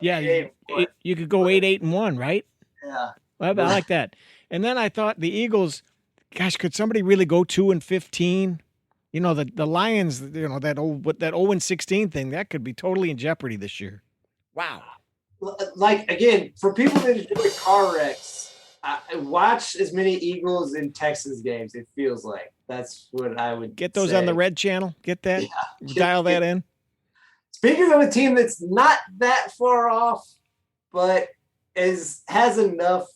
Yeah, 8-1. you could go 8-1, right? Yeah. I like that. And then I thought the Eagles, gosh, could somebody really go 2-15? The Lions, that 0-16 thing, that could be totally in jeopardy this year. Wow. Like, again, for people that enjoy car wrecks, watch as many Eagles and Texans games. It feels like that's what I would get those say. on the red channel. Get that. Yeah. Dial that in. Speaking of a team that's not that far off, but has enough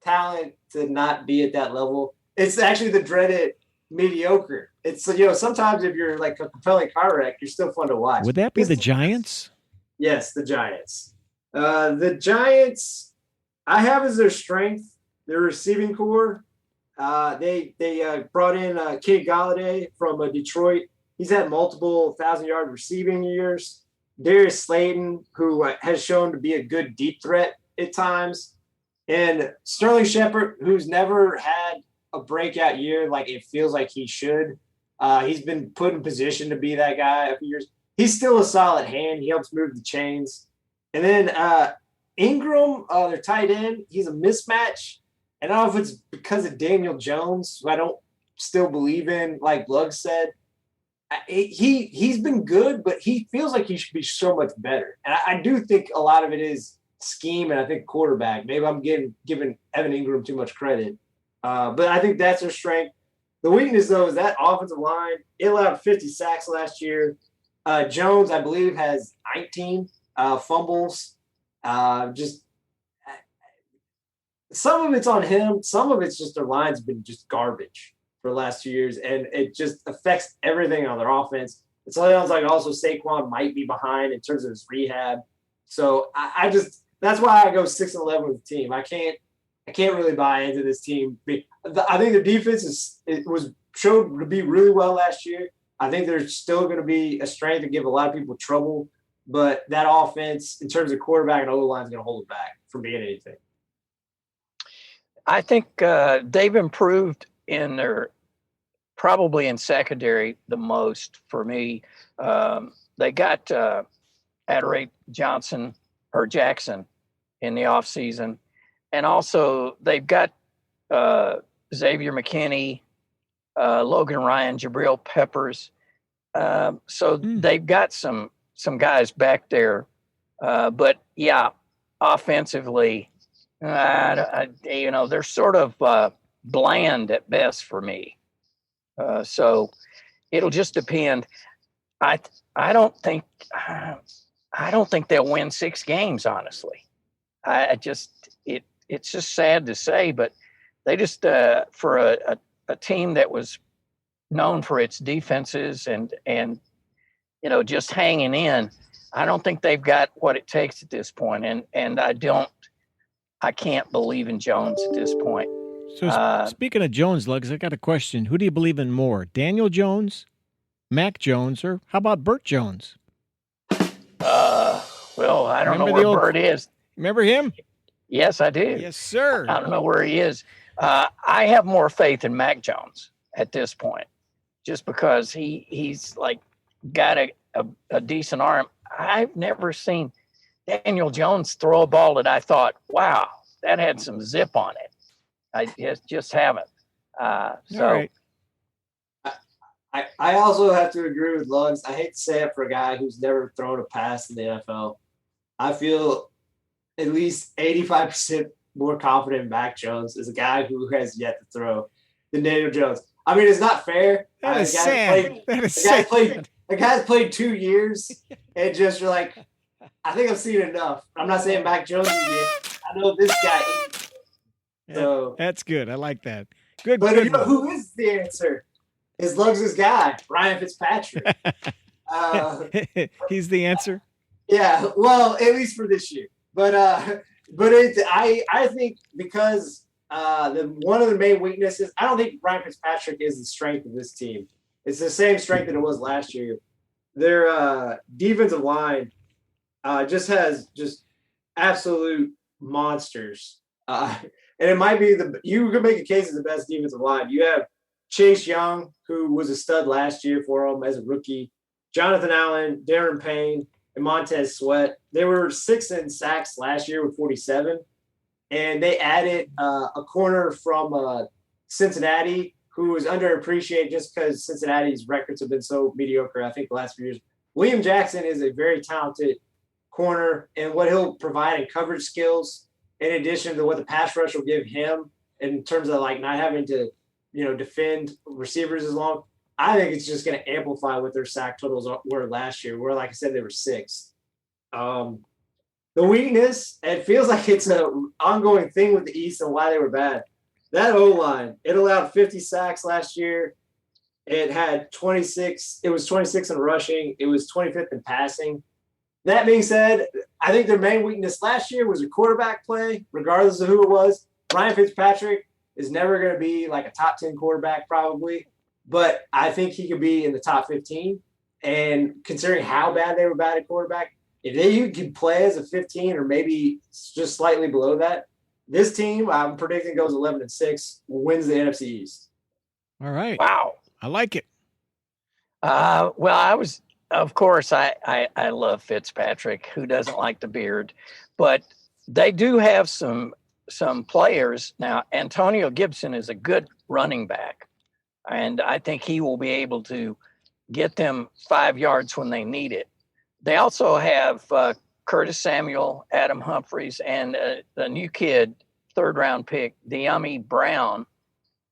talent to not be at that level, it's actually the dreaded mediocre. It's sometimes if you're like a compelling car wreck, you're still fun to watch. Would that be the Giants? Yes, the Giants. The Giants, I have as their strength their receiving core. They brought in Kenny Galladay from Detroit. He's had multiple 1,000-yard receiving years. Darius Slayton, who has shown to be a good deep threat at times. And Sterling Shepard, who's never had a breakout year like it feels like he should. He's been put in position to be that guy a few years. He's still a solid hand. He helps move the chains. And then Ingram, their tight end, he's a mismatch. And I don't know if it's because of Daniel Jones, who I don't still believe in, like Lugg said. He's been good, but he feels like he should be so much better. And I do think a lot of it is scheme and I think quarterback. Maybe I'm giving Evan Ingram too much credit. But I think that's their strength. The weakness, though, is that offensive line. It allowed 50 sacks last year. Jones, I believe, has 19 fumbles. Some of it's on him. Some of it's just their line's been just garbage for the last 2 years, and it just affects everything on their offense. It sounds like also Saquon might be behind in terms of his rehab. So I just that's why I go 6-11 with the team. I can't really buy into this team. I think the defense showed to be really well last year. I think there's still going to be a strength to give a lot of people trouble, but that offense, in terms of quarterback and O-line, is going to hold it back from being anything. I think they've improved in probably in secondary the most for me. They got Adoree Jackson in the offseason. And also they've got Xavier McKinney, Logan Ryan, Jabril Peppers. So they've got some guys back there. But yeah, offensively, they're sort of bland at best for me. So it'll just depend. I don't think they'll win 6 games, honestly. It's just sad to say, but they just for a team that was known for its defenses and just hanging in, I don't think they've got what it takes at this point, and I can't believe in Jones at this point. So speaking of Jones, Lugs, I got a question. Who do you believe in more, Daniel Jones, Mac Jones, or how about Burt Jones? Well, I don't know where Burt is. Remember him? Yes, I do. Yes, sir. I don't know where he is. I have more faith in Mac Jones at this point, just because he's like got a decent arm. I've never seen Daniel Jones throw a ball that I thought, wow, that had some zip on it. I just haven't. Right. I also have to agree with Lugs. I hate to say it for a guy who's never thrown a pass in the NFL. I feel at least 85% more confident in Mac Jones as a guy who has yet to throw than Daniel Jones. I mean, it's not fair. That is sad. The guy's played 2 years, and just you're like, I think I've seen enough. I'm not saying Mac Jones is it. I know this guy is. So that's good. I like that. Good. But good who is the answer? Is Lugs' guy, Ryan Fitzpatrick. He's the answer? Yeah, well, at least for this year. But I think because one of the main weaknesses, I don't think Ryan Fitzpatrick is the strength of this team. It's the same strength that it was last year. Their defensive line just has absolute monsters. And it might be you could make a case as the best defensive line. You have Chase Young, who was a stud last year for him as a rookie, Jonathan Allen, Darren Payne, and Montez Sweat. They were 6th in sacks last year with 47, and they added a corner from Cincinnati who was underappreciated just because Cincinnati's records have been so mediocre, I think, the last few years. William Jackson is a very talented corner, and what he'll provide in coverage skills, in addition to what the pass rush will give him in terms of like not having to, defend receivers as long, I think it's just going to amplify what their sack totals were last year, where, like I said, they were 6th. The weakness, it feels like it's an ongoing thing with the East and why they were bad. That O-line, it allowed 50 sacks last year. It had 26. It was 26 in rushing. It was 25th in passing. That being said, I think their main weakness last year was a quarterback play, regardless of who it was. Ryan Fitzpatrick is never going to be like a top 10 quarterback probably, but I think he could be in the top 15. And considering how bad they were bad at quarterback, if they could play as a 15 or maybe just slightly below that, this team, I'm predicting, goes 11-6, wins the NFC East. All right. Wow. I like it. Well, of course, I love Fitzpatrick. Who doesn't like the beard? But they do have some players. Now, Antonio Gibson is a good running back, and I think he will be able to get them 5 yards when they need it. They also have Curtis Samuel, Adam Humphries, and the new kid, 3rd-round pick, De'Ami Brown.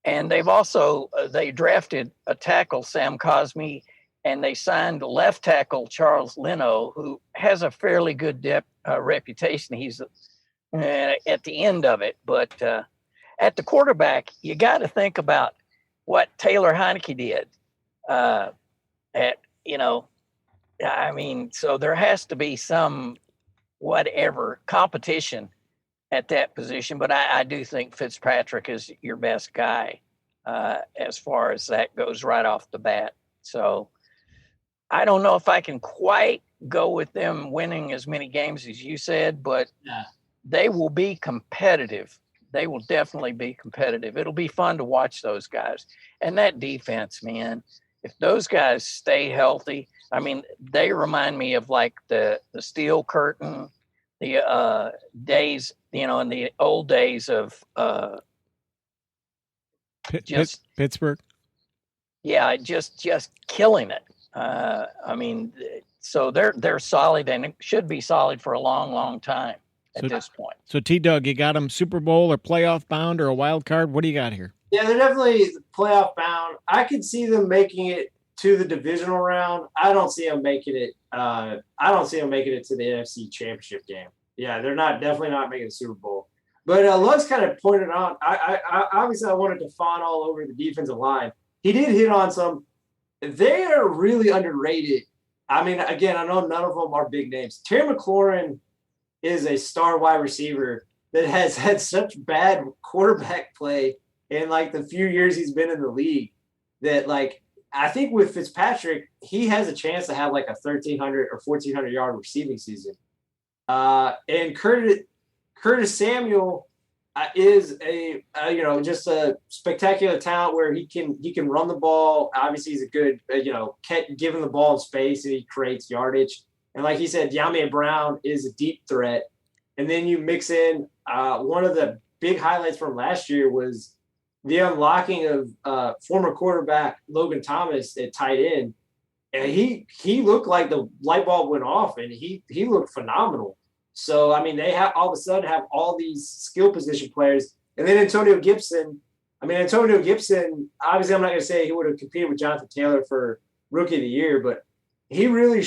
And they've also they drafted a tackle, Sam Cosmi, and they signed left tackle Charles Leno, who has a fairly good reputation. He's at the end of it. But at the quarterback, you got to think about what Taylor Heineke did. So there has to be some whatever competition at that position. But I do think Fitzpatrick is your best guy as far as that goes right off the bat. So I don't know if I can quite go with them winning as many games as you said, but they will be competitive. They will definitely be competitive. It'll be fun to watch those guys. And that defense, man, if those guys stay healthy, I mean, they remind me of like the Steel Curtain, the days, in the old days of Pittsburgh. Yeah, just killing it. So they're solid and it should be solid for a long, long time at this point. So T-Dug, you got them Super Bowl or playoff bound or a wild card? What do you got here? Yeah, they're definitely playoff bound. I could see them making it to the divisional round. I don't see them making it. I don't see them making it to the NFC Championship game. Yeah, they're definitely not making the Super Bowl. But Lux kind of pointed out. I obviously I wanted to fawn all over the defensive line. He did hit on some. They are really underrated. I mean, again, I know none of them are big names. Terry McLaurin is a star wide receiver that has had such bad quarterback play in like the few years he's been in the league that like I think with Fitzpatrick, he has a chance to have like a 1,300 or 1,400 yard receiving season. And Curtis Samuel is just a spectacular talent where he can run the ball. Obviously, he's a good giving the ball in space and he creates yardage. And like he said, De'Ami Brown is a deep threat. And then you mix in one of the big highlights from last year was the unlocking of former quarterback Logan Thomas at tight end. And he looked like the light bulb went off and he looked phenomenal. So, I mean, they have all of a sudden have all these skill position players. And then Antonio Gibson, obviously I'm not going to say he would have competed with Jonathan Taylor for Rookie of the Year, but he really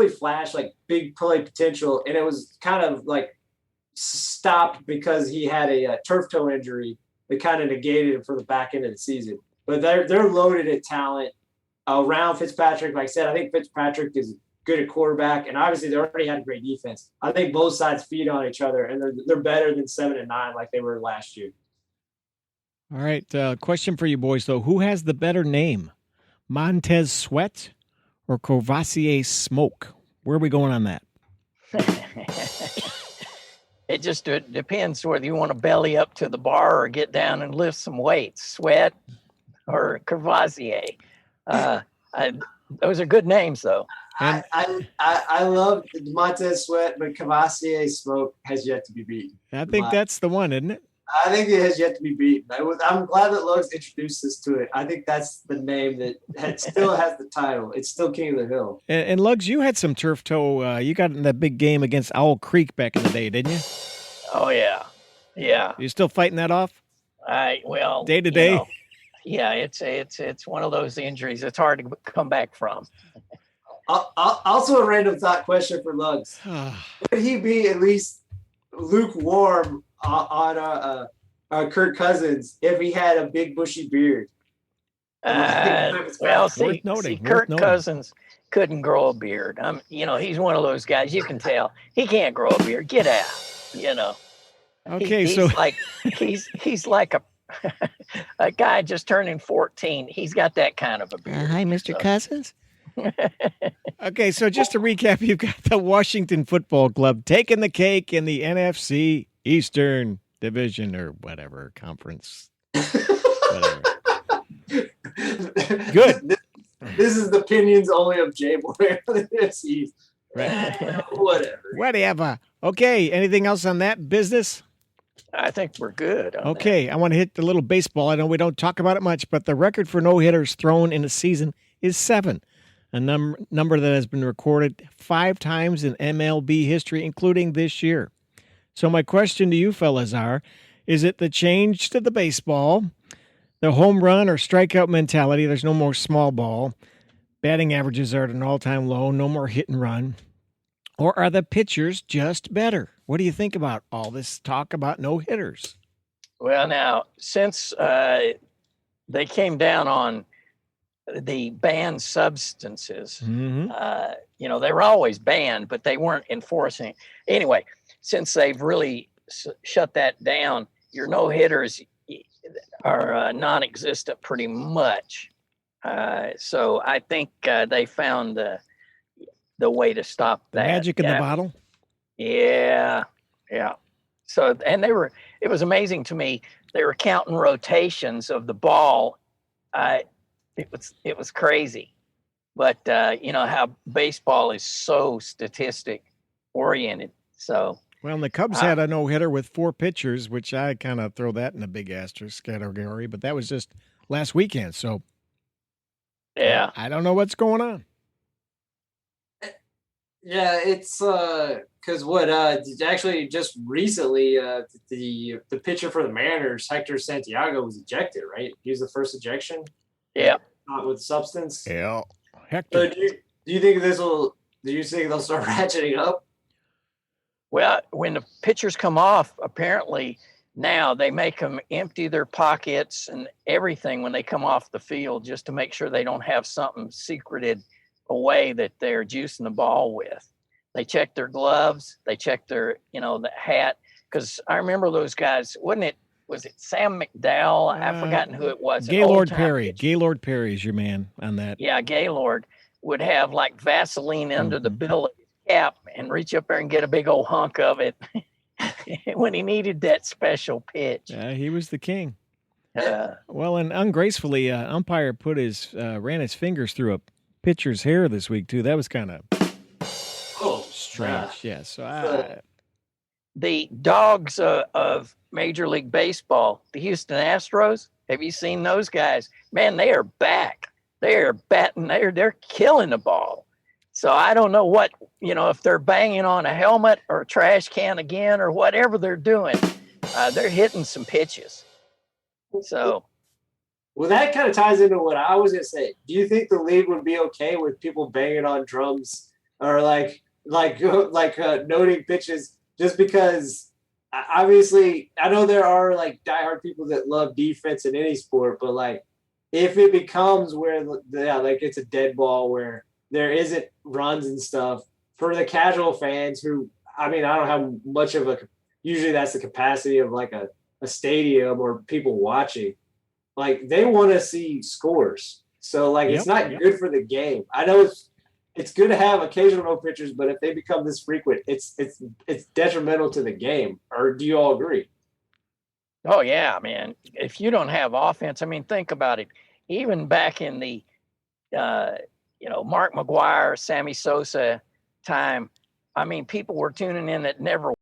flashed like big play potential. And it was kind of like stopped because he had a turf toe injury that kind of negated it for the back end of the season. But they're loaded at talent around Fitzpatrick. Like I said, I think Fitzpatrick is good at quarterback, and obviously they already had a great defense. I think both sides feed on each other, and they're better than 7-9 like they were last year. All right, question for you boys though: who has the better name, Montez Sweat or Courvoisier Smoke? Where are we going on that? It just depends whether you want to belly up to the bar or get down and lift some weights. Sweat or Courvoisier. Those are good names, though. And I love Montez Sweat, but Cavassier Smoke has yet to be beaten. I think that's the one, isn't it? I think it has yet to be beaten. I'm glad that Lugs introduced us to it. I think that's the name that still has the title. It's still King of the Hill. And Lugs, you had some turf toe. You got in that big game against Owl Creek back in the day, didn't you? Oh yeah, yeah. You still fighting that off? Day to day. Yeah, it's one of those injuries. It's hard to come back from. Also, a random thought question for Lugs: would he be at least lukewarm on Kirk Cousins if he had a big bushy beard? Kirk Cousins couldn't grow a beard. He's one of those guys. You can tell he can't grow a beard. Get out. Okay, he's like a guy just turning 14. He's got that kind of a beard. Hi, Mr. Cousins. Okay, so just to recap, you've got the Washington Football Club taking the cake in the NFC Eastern Division or whatever conference. Whatever. Good. This is the opinions only of Jay Boy. Right. Whatever. Okay, anything else on that business? I think we're good. Okay, I want to hit the little baseball. I know we don't talk about it much, but the record for no-hitters thrown in a season is 7, a number that has been recorded 5 times in MLB history, including this year. So my question to you fellas is it the change to the baseball, the home run or strikeout mentality, there's no more small ball, batting averages are at an all-time low, no more hit and run, or are the pitchers just better? What do you think about all this talk about no-hitters? Well, now, since they came down on the banned substances, they were always banned, but they weren't enforcing. Anyway, since they've really shut that down, your no-hitters are non-existent pretty much. So I think they found the way to stop that. Magic in the bottle? Yeah. So, and it was amazing to me. They were counting rotations of the ball. It was crazy, but how baseball is so statistic oriented. So, well, and the Cubs had a no-hitter with 4 pitchers, which I kind of throw that in a big asterisk category, but that was just last weekend. So, yeah, I don't know what's going on. Yeah, it's because actually just recently the pitcher for the Mariners, Hector Santiago, was ejected. Right, he was the first ejection. Yeah, not with substance. Yeah, Hector. So do you think they'll start ratcheting up? Well, when the pitchers come off, apparently now they make them empty their pockets and everything when they come off the field, just to make sure they don't have something secreted away that they're juicing the ball with. They check their gloves, they check their, the hat. Because I remember those guys, was it Sam McDowell? I've forgotten who it was. Gaylord Perry. Gaylord Perry is your man on that. Yeah, Gaylord would have like Vaseline under the bill of his cap and reach up there and get a big old hunk of it when he needed that special pitch. He was the king. Well, and ungracefully, umpire ran his fingers through a pitcher's hair this week too. That was kind of strange. Yeah. So the dogs of Major League Baseball, the Houston Astros. Have you seen those guys? Man, they are back. They are batting. They're killing the ball. So I don't know what if they're banging on a helmet or a trash can again or whatever they're doing. They're hitting some pitches. So. Well, that kind of ties into what I was gonna say. Do you think the league would be okay with people banging on drums or like noting pitches? Just because, obviously, I know there are like diehard people that love defense in any sport, but like if it becomes where it's a dead ball where there isn't runs and stuff for the casual fans who, I don't have much of usually that's the capacity of like a stadium or people watching. Like they want to see scores. So it's not good for the game. I know it's good to have occasional no pitchers, but if they become this frequent, it's detrimental to the game. Or do you all agree? Oh yeah, man. If you don't have offense, think about it. Even back in the Mark McGuire, Sammy Sosa time. I mean, people were tuning in that never